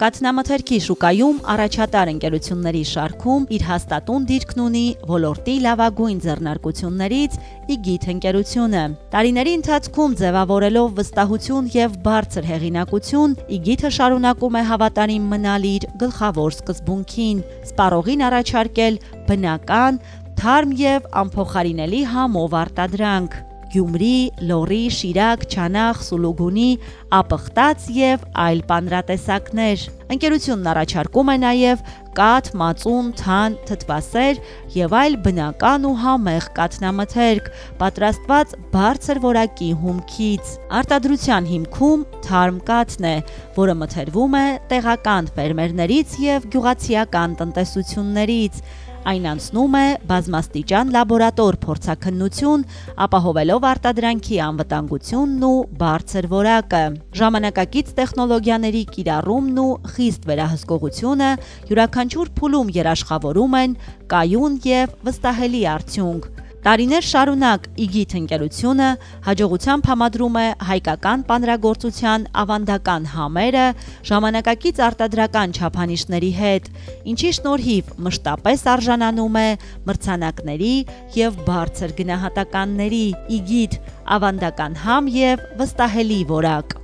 Կաթնամթերքի շուկայում առաջատար ընկերությունների շարքում իր հաստատուն դիրքն ունի ոլորտի լավագույն ձեռնարկություններից Իգիթ ընկերությունը։ Տարիների ընթացքում ձևավորելով վստահություն եւ բարձր հեղինակություն, Իգիթը շարունակում է հավատարիմ մնալ իր գլխավոր սկզբունքին՝ սպառողին առաջարկել բնական, թարմ եւ անփոխարինելի համով արտադրանք։ Գյումրի, Լոռի, Շիրակ, Չանախ, Սուլուգունի, ապխտած եւ այլ պանրատեսակներ։ Ընկերությունն առաջարկում է նաեւ կաթ, մածուն, թան, թթվասեր եւ այլ բնական ու համեղ կաթնամթերք, պատրաստված բարձր որակի հումքից։ Արտադրության հիմքում թարմ կաթն է, որը մթերվում է տեղական ֆերմերներից եւ գյուղացիական տնտեսություններից։ Այն անցնում է բազմաստիճան լաբորատոր փորձաքննություն, ապահովելով արտադրանքի անվտանգությունն ու բարձր որակը։ Ժամանակակից տեխնոլոգիաների կիրառումն ու խիստ վերահսկողությունը յուրաքանչյուր փուլում երաշխավորում են կայուն եւ վստահելի արդյունք։ Տարիներ շարունակ Իգիթ ընկերությունը հաջողությամբ համադրում է հայկական պանրագործության ավանդական համերը ժամանակակից արտադրական չափանիշների հետ, ինչի շնորհիվ մշտապես արժանանում է մրցանակների եւ բարձր գնահատականների։ Իգիթ ավանդական համ եւ վստահելի որակ։